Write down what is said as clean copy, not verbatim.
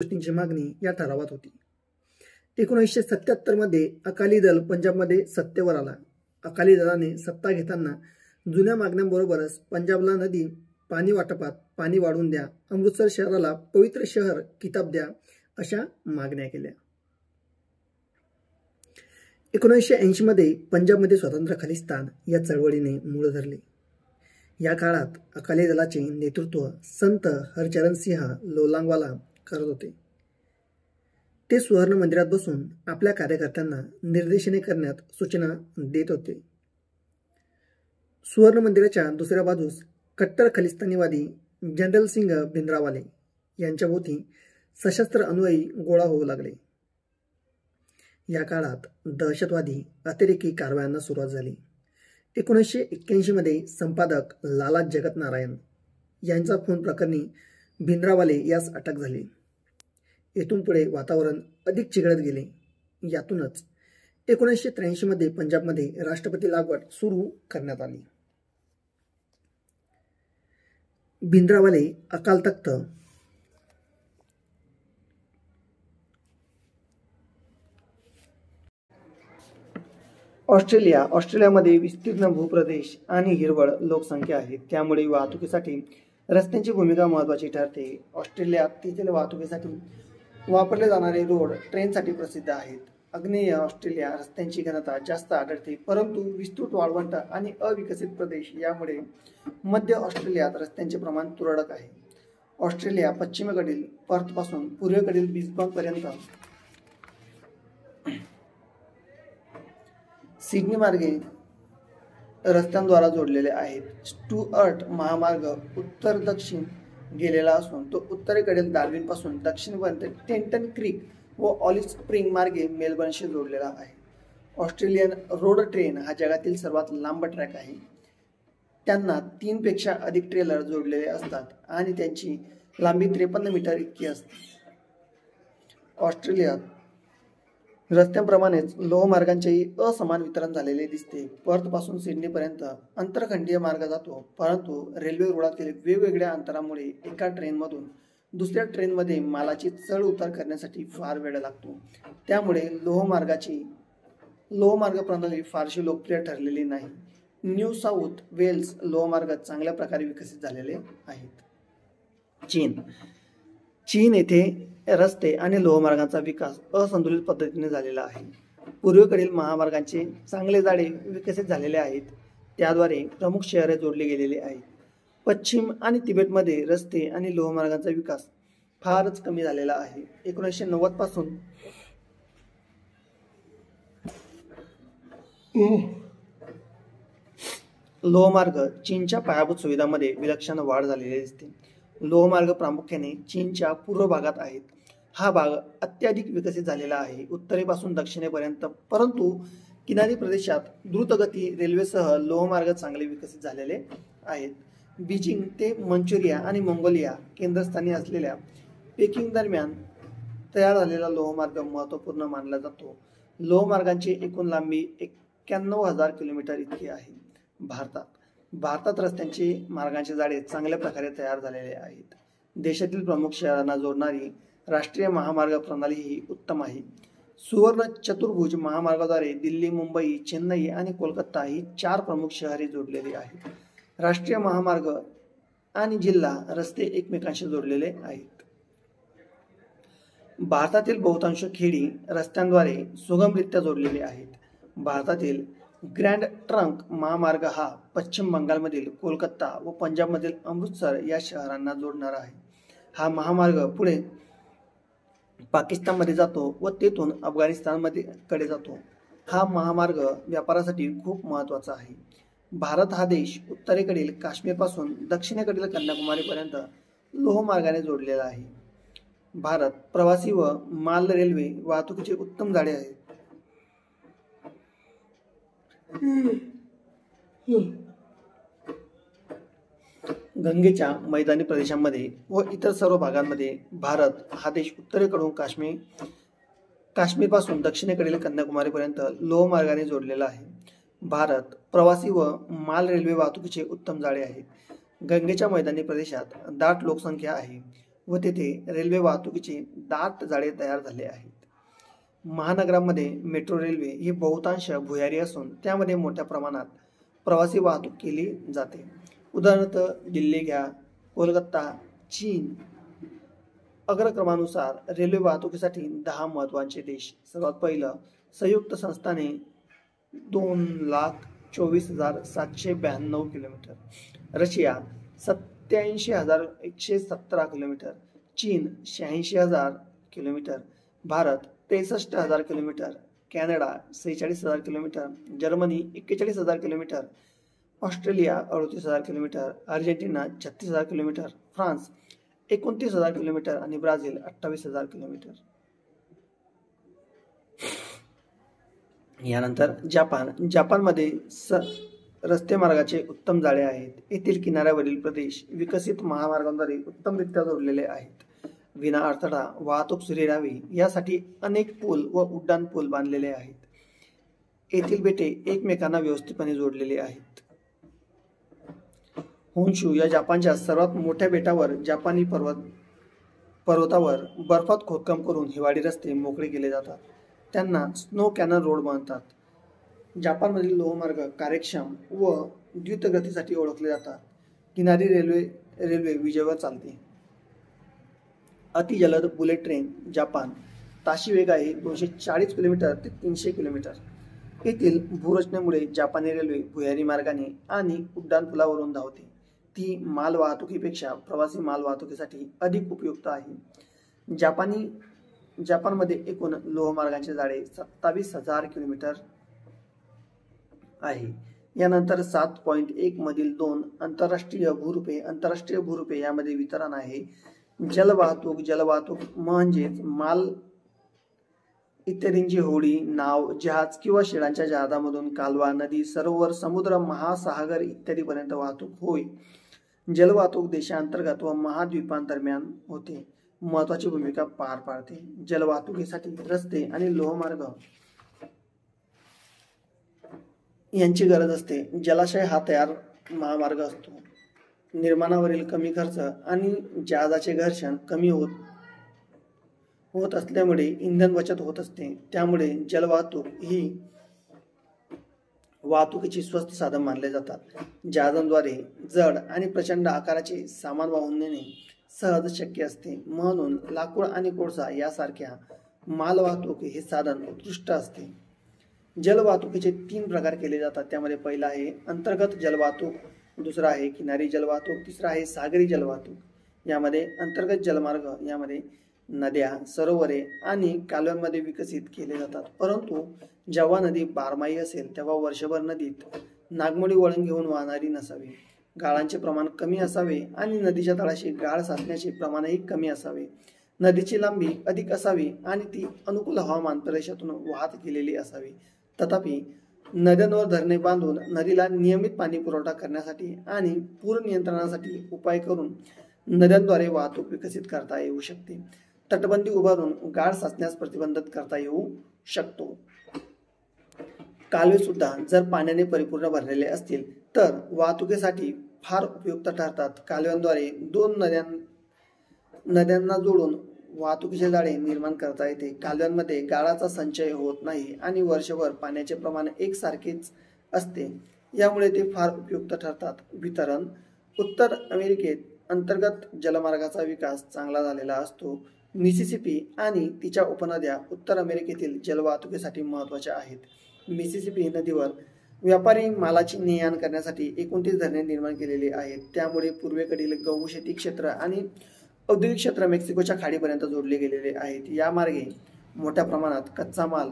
गोष्टींची मागणी या ठरावात होती। 1977 मध्ये अकाली दल पंजाबमध्ये सत्तेवर आला। अकाली दलाने सत्ता घेताना जुन्या मागण्यांबरोबरच पंजाबला नदी पाणी वाटपात पाणी वाढवून द्या, अमृतसर शहराला पवित्र शहर किताब द्या अशा मागण्या केल्या। 1980 मध्ये पंजाबमध्ये स्वतंत्र खालिस्तान या चळवळीने मूळ धरले। या काळात अकाली दलाचे नेतृत्व संत हरचरण सिंह लोलांगवाला करत होते। ते सुवर्ण मंदिरात बसून आपल्या कार्यकर्त्यांना निर्देशने करण्यात सूचना देत होते। सुवर्ण मंदिराच्या दुसऱ्या बाजूस कट्टर खलिस्तानीवादी जनरल सिंग भिंद्रावाले यांच्या भोवती सशस्त्र अनुयायी गोळा होऊ लागले। या काळात दहशतवादी अतिरेकी कारवायांना सुरुवात झाली। 1981 मध्ये संपादक लाला जगत नारायण यांचा खून प्रकरणी भिंद्रावाले यास अटक झाली। येथून पुढे वातावरण अधिक चिघळत गेले। यातूनच 1983 मध्ये पंजाबमध्ये राष्ट्रपती लागवड सुरू करण्यात आली। भिंद्रावाले अकाल तख्त ऑस्ट्रेलियामध्ये विस्तीर्ण भूप्रदेश आणि हिरवळ लोकसंख्या आहे, त्यामुळे वाहतुकीसाठी रस्त्यांची भूमिका महत्त्वाची ठरते। ऑस्ट्रेलियात तेथील वाहतुकीसाठी वापरले जाणारे रोड ट्रेनसाठी प्रसिद्ध आहेत। आग्नेय ऑस्ट्रेलिया रस्त्यांची घनता जास्त आढळते, परंतु विस्तृत वाळवंट आणि अविकसित प्रदेश यामुळे मध्य ऑस्ट्रेलियात रस्त्यांचे प्रमाण तुरळक आहे। ऑस्ट्रेलिया पश्चिमेकडील पर्थपासून पूर्वेकडील ब्रिस्बन पर्यंत सिडनी मार्गे रस्त्यांद्वारा जोडलेले आहेत। स्टुअर्ट महामार्ग उत्तर दक्षिण गेलेला असून तो उत्तरेकडील डार्विन पासून दक्षिणपर्यंत टेंटन क्रीक व ऑलिव्ह स्प्रिंग मार्गे मेलबर्नशी जोडलेला आहे। ऑस्ट्रेलियन रोड ट्रेन हा जगातील सर्वात लांब ट्रॅक आहे। त्यांना 3 पेक्षा अधिक ट्रेलर जोडलेले असतात आणि त्यांची लांबी 53 मीटर इतकी असते। ऑस्ट्रेलियात रस्त्यांप्रमाणेच लोहमार्गांचेही असमान वितरण झालेले दिसते। पर्थपासून सिडनीपर्यंत आंतरखंडीय मार्ग जातो, परंतु रेल्वे रुळातील वेगवेगळ्या अंतरामुळे एका ट्रेनमधून दुसऱ्या ट्रेनमध्ये मालाची चढ उतार करण्यासाठी फार वेळ लागतो। त्यामुळे लोहमार्ग प्रणाली फारशी लोकप्रिय ठरलेली नाही। न्यू साऊथ वेल्स लोहमार्ग चांगल्या प्रकारे विकसित झालेले आहेत। चीन येथे रस्ते आणि लोहमार्गांचा विकास असंतुलित पद्धतीने झालेला आहे। पूर्वेकडील महामार्गांचे चांगले जाळे विकसित झालेले आहेत, त्याद्वारे प्रमुख शहरे जोडली गेलेली आहेत। पश्चिम आणि तिबेटमध्ये रस्ते आणि लोहमार्गांचा विकास फारच कमी झालेला आहे। 1990 पासून लोहमार्ग चीनच्या पायाभूत सुविधांमध्ये विलक्षण वाढ झालेली दिसते। लोहमार्ग प्रामुख्याने चीनच्या पूर्व भागात आहेत। हा भाग अत्याधिक विकसित झालेला आहे उत्तरेपासून दक्षिणेपर्यंत, परंतु किनारी प्रदेशात द्रुतगती रेल्वेसह लोहमार्ग चांगले विकसित झालेले आहेत। बीजिंग ते मंचुरिया आणि मंगोलिया केंद्रस्थानी असलेल्या पेकिंग दरम्यान तयार झालेला लोहमार्ग महत्त्वपूर्ण मानला जातो। लोहमार्गांची एकूण लांबी 91,000 किलोमीटर इतकी आहे। भारतात रस्त्यांचे मार्गांचे जाळे चांगल्या प्रकारे तयार झालेले आहेत। देशातील प्रमुख शहरांना जोडणारी राष्ट्रीय महामार्ग प्रणाली ही उत्तम आहे। सुवर्ण चतुर्भुज महामार्गाद्वारे दिल्ली, मुंबई, चेन्नई आणि कोलकाता ही 4 प्रमुख शहरे जोडलेली आहेत। राष्ट्रीय महामार्ग आणि जिल्हा रस्ते एकमेकांशी जोडलेले आहेत। भारतातील बहुतांश खेडी रस्त्यांद्वारे सुगमरित्या जोडलेले आहेत। भारतातील ग्रँड ट्रंक महामार्ग हा पश्चिम बंगालमधील कोलकाता व पंजाबमधील अमृतसर या शहरांना जोडणारा आहे। हा महामार्ग पुढे पाकिस्तानमध्ये जातो व तेथून अफगाणिस्तानमध्ये कडे जातो। हा महामार्ग व्यापारासाठी खूप महत्त्वाचा आहे। भारत हा देश उत्तरेकडील काश्मीरपासून दक्षिणेकडील कन्याकुमारीपर्यंत लोहमार्गाने जोडलेला आहे। भारत प्रवासी व माल रेल्वे वाहतुकीचे उत्तम जाळे आहे। गंगेच्या मैदानी प्रदेशांमध्ये व इतर सर्व भागांमध्ये भारत हा देश उत्तरेकडून काश्मीरपासून दक्षिणेकडील कन्याकुमारीपर्यंत लोहमार्गाने जोडलेला आहे। भारत प्रवासी व माल रेल्वे वाहतुकीचे उत्तम जाळे आहे। गंगेच्या मैदानी प्रदेशात दाट लोकसंख्या आहे। व तेथे रेल्वे वाहतुकीचे दाट जाळे तयार झाले आहेत. महानगरामध्ये मेट्रो रेल्वे ही बहुतांश भुयारी असून त्यामध्ये मोठ्या प्रमाणात प्रवासी वाहतूक केली जाते. उदाहरणार्थ दिल्ली घ्या, कोलकाता, चीन. अग्रक्रमानुसार रेल्वे वाहतुकीसाठी 10 महत्त्वाचे देश. सर्वात पहिलं संयुक्त संस्थाने 2,24,792 किलोमीटर, रशिया 87,117 किलोमीटर, चीन 86,000 kilometre, Bharat 63,000 kilometre, Canada 46,000 kilometre, Germany 41,000 kilometre, Australia 38,000 kilometre, Argentina 36,000 kilometre, France 29,000 kilometre आणि ब्राझील 28,000 किलोमीटर. यानंतर जपानमध्ये रस्ते मार्गाचे उत्तम जाळे आहेत. येथील किनाऱ्यावरील प्रदेश विकसित महामार्गांद्वारे उत्तमरित्या जोडलेले आहेत. विना अडथळा वाहतूक सुरू राहावी यासाठी अनेक पूल व उड्डाण पूल बांधलेले आहेत. येथील बेटे एकमेकांना व्यवस्थितपणे जोडलेले आहेत. होन्शू या जपानच्या सर्वात मोठ्या बेटावर जापानी पर्वतावर बर्फात खोदकाम करून हिवाळी रस्ते मोकळे केले जातात. त्यांना स्नो कॅनन रोड म्हणतात. जपानमधील लोहमार्ग कार्यक्षम व द्रुतगतीसाठी ओळखले जातात. किनारी रेल्वे विजेवर चालते. अतिजलद बुलेट ट्रेन जपान. ताशी वेग आहे 240 किलोमीटर ते 300 किलोमीटर. येथील भूरचनेमुळे जापानी रेल्वे भुयारी मार्गाने आणि उड्डाणपुलावरून धावते. ती माल वाहतुकीपेक्षा प्रवासी माल वाहतुकीसाठी अधिक उपयुक्त आहे. जपानमध्ये एकूण लोहमार्गांचे जाळे 27,000 किलोमीटर आहे. यानंतर 7.1 मधील 2 आंतरराष्ट्रीय भूरूपे यामध्ये वितरण आहे. जलवाहतूक म्हणजेच माल इत्यादींची होडी, नाव, जहाज किंवा शेळांच्या जहाजामधून कालवा, नदी, सरोवर, समुद्र, महासागर इत्यादीपर्यंत वाहतूक होय. जलवाहतूक देशांतर्गत व महाद्वीपांदरम्यान होते. महत्वाची भूमिका पार पाडते. जलवाहतुकीसाठी रस्ते आणि लोहमार्ग यांची गरज असते. जलाशय हा तयार महामार्ग असतो. निर्माणावरील कमी खर्च आणि जहाजाचे घर्षण कमी होत असल्यामुळे इंधन बचत होत असते. त्यामुळे जलवाहतूक ही वाहतुकीची स्वस्त साधन मानले जातात. जहाजांद्वारे जड आणि प्रचंड आकाराचे सामान वाहून नेणे सहज शक्य असते. म्हणून लाकूड आणि कोळसा यासारख्या मालवाहतूक हे साधन उत्कृष्ट असते. जलवाहतुकीचे 3 प्रकार केले जातात. त्यामध्ये पहिला आहे अंतर्गत जलवाहतूक, दुसरा आहे किनारी जलवाहतूक, तिसरा आहे सागरी जलवाहतूक. यामध्ये अंतर्गत जलमार्ग यामध्ये नद्या, सरोवरे आणि कालव्यांमध्ये विकसित केले जातात. परंतु जेव्हा नदी बारमाही असेल तेव्हा वर्षभर नदीत नागमोडी वळण घेऊन वाहणारी नसावी. गाळांचे प्रमाण कमी असावे आणि नदीच्या तळाशी गाळ साचण्याचे प्रमाणही कमी असावे. नदीची लांबी अधिक असावी आणि ती अनुकूल हवामान प्रदेशातून वाहत गेलेली असावी. तथापि नद्यांवर धरणे बांधून नदीला नियमित पाणी पुरवठा करण्यासाठी आणि पूर नियंत्रणासाठी उपाय करून नद्यांद्वारे वाहतूक विकसित करता येऊ शकते. तटबंदी उभारून गाळ साचण्यास प्रतिबंधित करता येऊ शकतो. कालवे सुद्धा जर पाण्याने परिपूर्ण भरलेले असतील तर वाहतुकीसाठी फार उपयुक्त ठरतात. कालव्यांद्वारे 2 नद्यांना जोडून वाहतुकीचे जाळे निर्माण करता येते. कालव्यांमध्ये गाळाचा संचय होत नाही आणि वर्षभर पाण्याचे प्रमाण एकसारखेच असते. यामुळे ते फार उपयुक्त ठरतात. वितरण. उत्तर अमेरिकेत अंतर्गत जलमार्गाचा विकास चांगला झालेला असतो. मिसिसिपी आणि तिच्या उपनद्या उत्तर अमेरिकेतील जलवाहतुकीसाठी महत्त्वाच्या आहेत. मिसिसिपी नदीवर व्यापारी मालाची ने-आण करण्यासाठी 29 धरणे निर्माण केलेली आहेत. त्यामुळे पूर्वेकडील गहू शेती क्षेत्र आणि औद्योगिक क्षेत्र मेक्सिकोच्या खाडीपर्यंत जोडले गेलेले आहेत. या मार्गे मोठ्या प्रमाणात कच्चा माल